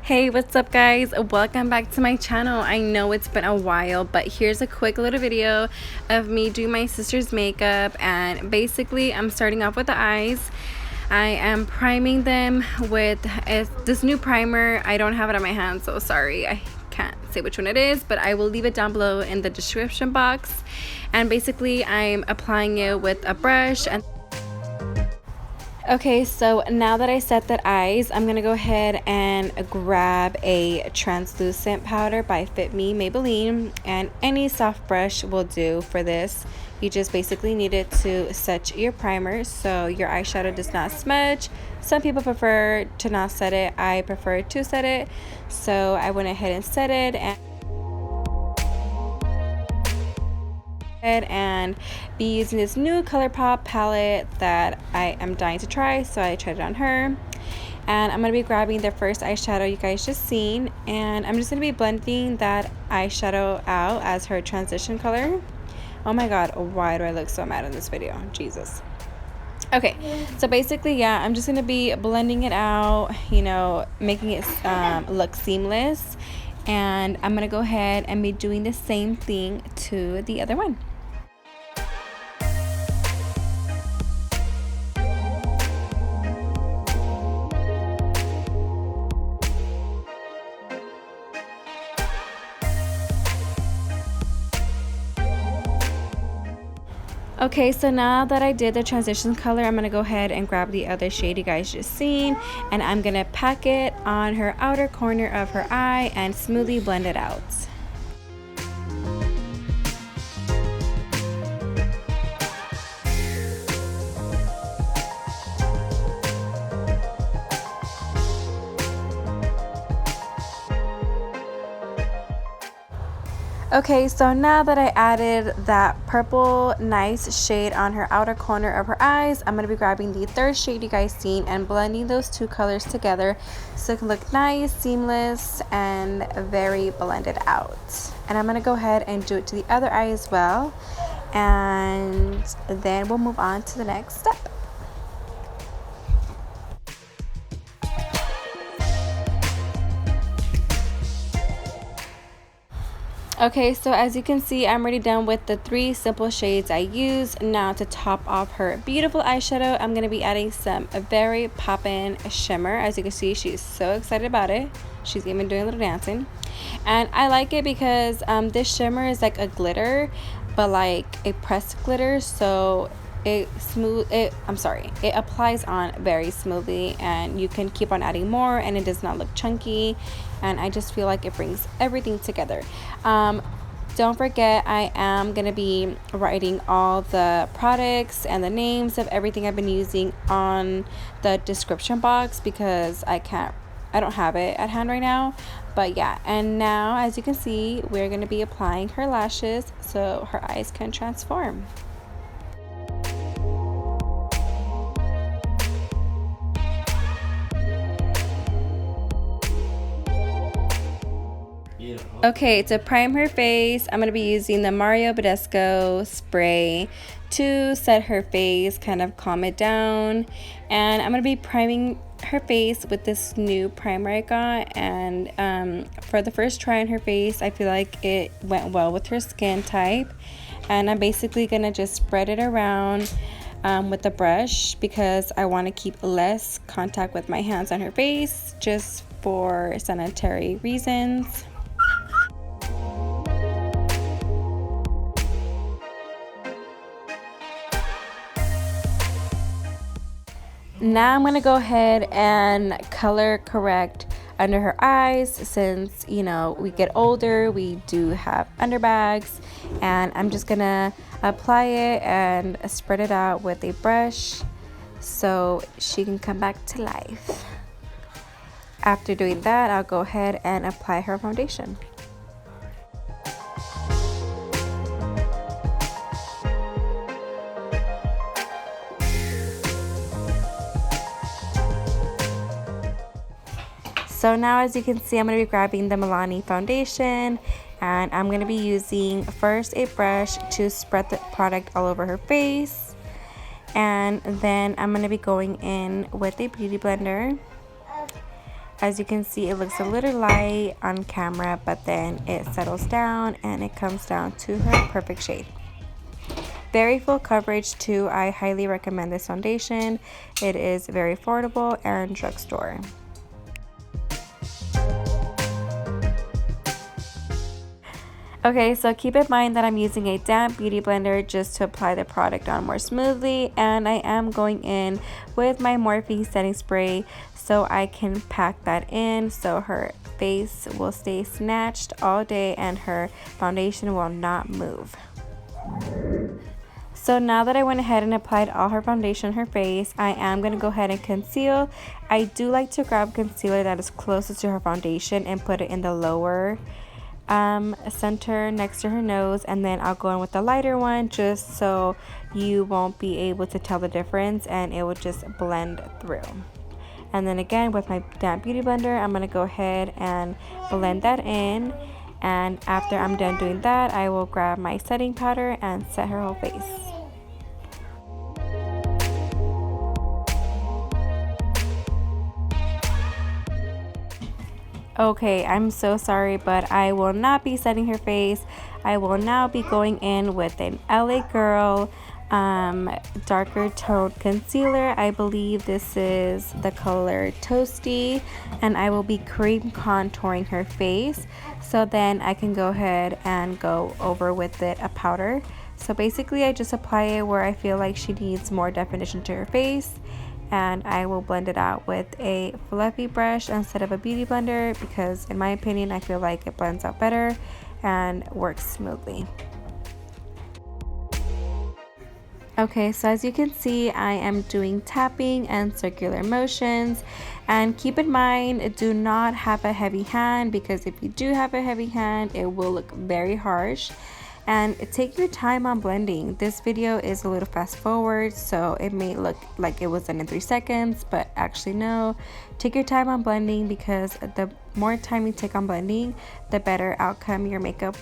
Hey, what's up guys? Welcome back to my channel. I know it's been a while, but here's a quick little video of me doing my sister's makeup. And basically I'm starting off with the eyes. I am priming them with this new primer. I don't have it on my hand, so sorry, I can't say which one it is, but I will leave it down below in the description box. And basically I'm applying it with a brush. And okay, so now that I set the eyes, I'm gonna go ahead and grab a translucent powder by Fit Me Maybelline, and any soft brush will do for this. You just basically need it to set your primer so your eyeshadow does not smudge. Some people prefer to not set it. I prefer to set it, so I went ahead and set it. And be using this new ColourPop palette that I am dying to try, so I tried it on her. And I'm going to be grabbing the first eyeshadow you guys just seen, and I'm just going to be blending that eyeshadow out as her transition color. Oh my god, why do I look so mad in this video? Jesus. Okay, so basically, yeah, I'm just going to be blending it out, you know, making it look seamless. And I'm going to go ahead and be doing the same thing to the other one. Okay, so now that I did the transition color, I'm going to go ahead and grab the other shade you guys just seen, and I'm going to pack it on her outer corner of her eye and smoothly blend it out. Okay, so now that I added that purple nice shade on her outer corner of her eyes, I'm going to be grabbing the third shade you guys seen and blending those two colors together so it can look nice, seamless, and very blended out. And I'm going to go ahead and do it to the other eye as well, and then we'll move on to the next step. Okay, so as you can see, I'm already done with the three simple shades I use. Now to top off her beautiful eyeshadow, I'm going to be adding some very poppin' shimmer. As you can see, she's so excited about it. She's even doing a little dancing. And I like it because this shimmer is like a glitter, but like a pressed glitter, so it applies on very smoothly, and you can keep on adding more and it does not look chunky, and I just feel like it brings everything together. Don't forget, I am gonna be writing all the products and the names of everything I've been using on the description box because I don't have it at hand right now. But yeah, and now as you can see, we're gonna be applying her lashes so her eyes can transform. Okay, to prime her face, I'm going to be using the Mario Badescu spray to set her face, kind of calm it down. And I'm going to be priming her face with this new primer I got. And for the first try on her face, I feel like it went well with her skin type. And I'm basically going to just spread it around with the brush because I want to keep less contact with my hands on her face just for sanitary reasons. Now I'm going to go ahead and color correct under her eyes since, you know, we get older, we do have underbags, and I'm just going to apply it and spread it out with a brush so she can come back to life. After doing that, I'll go ahead and apply her foundation. So now as you can see, I'm going to be grabbing the Milani foundation, and I'm going to be using first a brush to spread the product all over her face, and then I'm going to be going in with a beauty blender As you can see, it looks a little light on camera, but then it settles down and it comes down to her perfect shade. Very full coverage too. I highly recommend this foundation. It is very affordable and drugstore. Okay, so keep in mind that I'm using a damp beauty blender just to apply the product on more smoothly, and I am going in with my Morphe setting spray so I can pack that in so her face will stay snatched all day and her foundation will not move. So now that I went ahead and applied all her foundation on her face, I am going to go ahead and conceal. I do like to grab concealer that is closest to her foundation and put it in the lower center next to her nose, and then I'll go in with the lighter one just so you won't be able to tell the difference and it will just blend through. And then again with my damp beauty blender, I'm going to go ahead and blend that in. And after I'm done doing that, I will grab my setting powder and set her whole face. Okay, I'm so sorry, but I will not be setting her face. I will now be going in with an LA Girl darker toned concealer. I believe this is the color Toasty, and I will be cream contouring her face. So then I can go ahead and go over with it a powder. So basically I just apply it where I feel like she needs more definition to her face, and I will blend it out with a fluffy brush instead of a beauty blender because in my opinion I feel like it blends out better and works smoothly. Okay, so as you can see, I am doing tapping and circular motions, and keep in mind, do not have a heavy hand because if you do have a heavy hand, it will look very harsh. And take your time on blending. This video is a little fast forward, so it may look like it was done in 3 seconds, but actually no. Take your time on blending because the more time you take on blending, the better outcome your makeup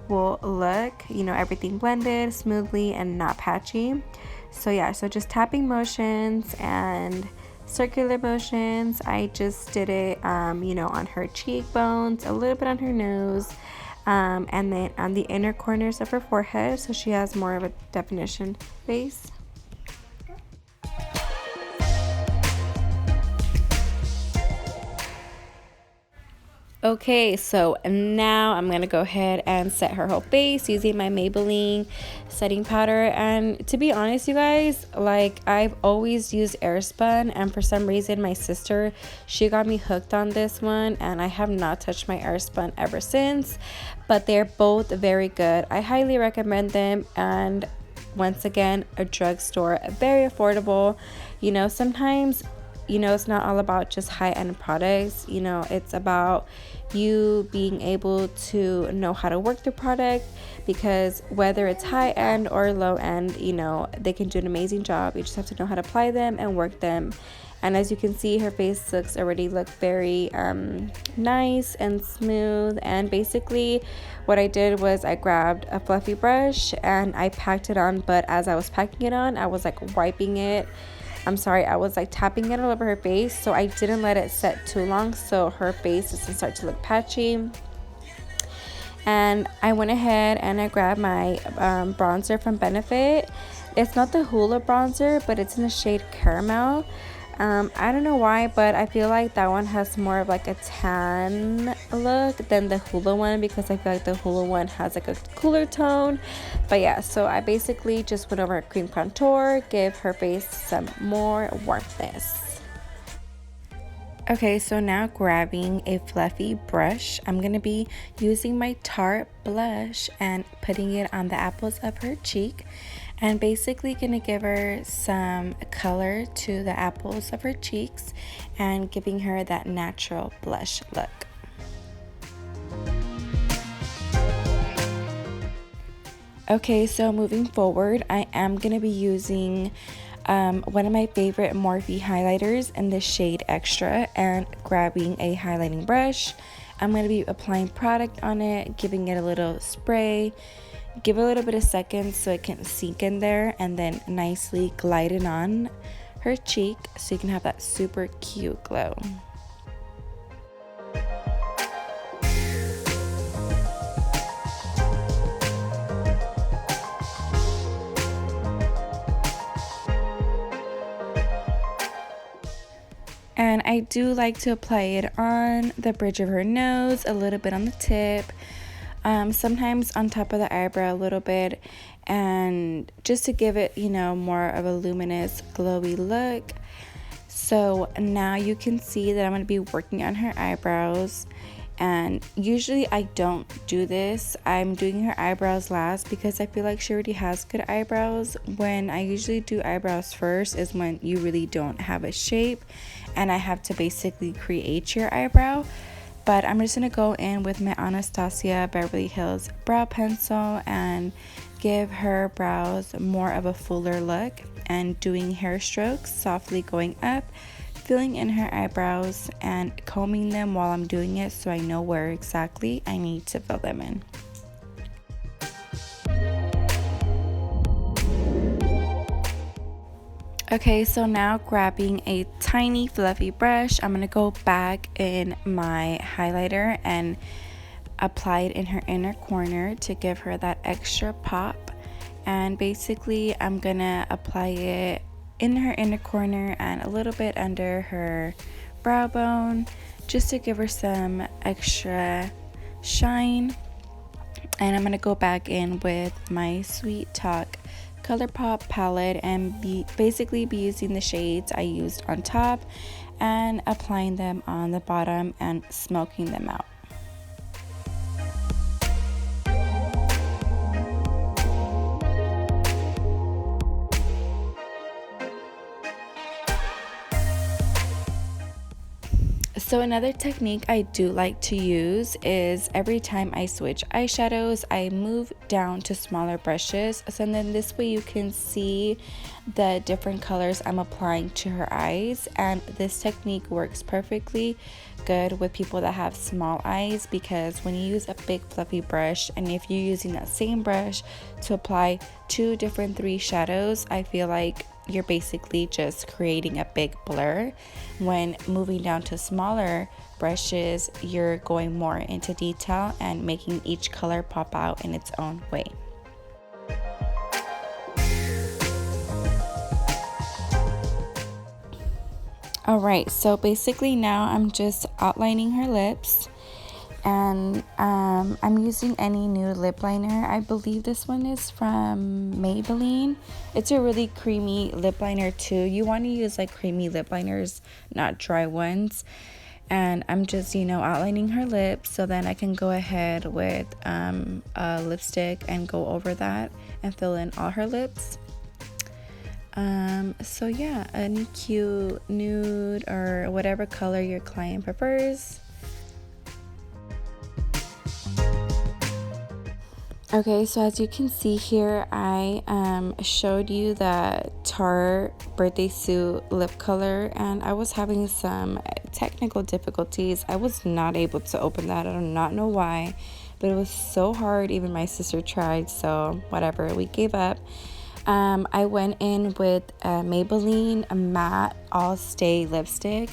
will look. You know, everything blended smoothly and not patchy. So yeah, so just tapping motions and circular motions. I just did it you know, on her cheekbones, a little bit on her nose, and then on the inner corners of her forehead so she has more of a definition face. Okay, so now I'm gonna go ahead and set her whole face using my Maybelline setting powder. And to be honest, you guys, like, I've always used Airspun, and for some reason my sister, she got me hooked on this one, and I have not touched my Airspun ever since. But they're both very good. I highly recommend them, and once again, a drugstore, very affordable. You know, sometimes, you know, it's not all about just high-end products. You know, it's about you being able to know how to work the product, because whether it's high-end or low-end, you know, they can do an amazing job. You just have to know how to apply them and work them. And as you can see, her face already look very nice and smooth. And basically what I did was I grabbed a fluffy brush and I packed it on, but as I was packing it on, I was like wiping it. I was like tapping it all over her face, so I didn't let it set too long so her face doesn't start to look patchy. And I went ahead and I grabbed my bronzer from Benefit. It's not the Hoola bronzer, but it's in the shade Caramel. I don't know why, but I feel like that one has more of like a tan look than the Hoola one, because I feel like the Hoola one has like a cooler tone. But yeah, so I basically just went over her cream contour, give her face some more warmthness. Okay, so now grabbing a fluffy brush, I'm going to be using my Tarte blush and putting it on the apples of her cheek, and basically going to give her some color to the apples of her cheeks and giving her that natural blush look. Okay, so moving forward, I am going to be using one of my favorite Morphe highlighters in the shade Extra, and grabbing a highlighting brush. I'm going to be applying product on it, giving it a little spray, give it a little bit of seconds so it can sink in there, and then nicely glide it on her cheek so you can have that super cute glow. And I do like to apply it on the bridge of her nose, a little bit on the tip, sometimes on top of the eyebrow a little bit, and just to give it, you know, more of a luminous, glowy look. So now you can see that I'm going to be working on her eyebrows. And usually I don't do this. I'm doing her eyebrows last because I feel like she already has good eyebrows. When I usually do eyebrows first is when you really don't have a shape and I have to basically create your eyebrow. But I'm just going to go in with my Anastasia Beverly Hills brow pencil and give her brows more of a fuller look, and doing hair strokes softly going up, filling in her eyebrows and combing them while I'm doing it so I know where exactly I need to fill them in. Okay, so now grabbing a tiny fluffy brush, I'm gonna go back in my highlighter and apply it in her inner corner to give her that extra pop. And basically I'm gonna apply it in her inner corner and a little bit under her brow bone just to give her some extra shine. And I'm gonna go back in with my Sweet Talk ColourPop palette and basically be using the shades I used on top and applying them on the bottom and smoking them out. So another technique I do like to use is every time I switch eyeshadows, I move down to smaller brushes. So then this way you can see the different colors I'm applying to her eyes. And this technique works perfectly good with people that have small eyes, because when you use a big fluffy brush and if you're using that same brush to apply 3 shadows, I feel like you're basically just creating a big blur. When moving down to smaller brushes, you're going more into detail and making each color pop out in its own way. Alright, so basically now I'm just outlining her lips. And I'm using any nude lip liner. I believe this one is from Maybelline. It's a really creamy lip liner too. You want to use like creamy lip liners, not dry ones. And I'm just, you know, outlining her lips so then I can go ahead with a lipstick and go over that and fill in all her lips. So yeah, any cute nude or whatever color your client prefers. Okay, so as you can see here, I showed you the Tarte birthday suit lip color, and I was having some technical difficulties. I was not able to open that. I do not know why, but it was so hard. Even my sister tried, so whatever, we gave up. I went in with Maybelline Matte All Stay lipstick.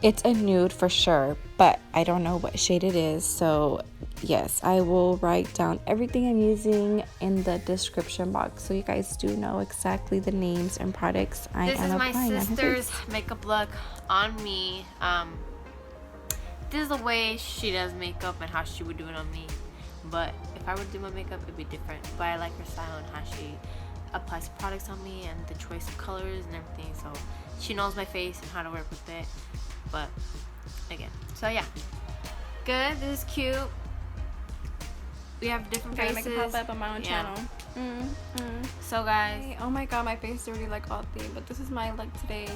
It's a nude for sure, but I don't know what shade it is. So yes, I will write down everything I'm using in the description box so you guys do know exactly the names and products I am applying on her face. This is my sister's makeup look on me. This is the way she does makeup and how she would do it on me. But if I were to do my makeup, it'd be different. But I like her style and how she applies products on me and the choice of colors and everything. So she knows my face and how to work with it. But again, so yeah, good. This is cute. We have different faces. Make it pop up on my own channel. So guys, oh my god, my face is already like all thing, but this is my look today.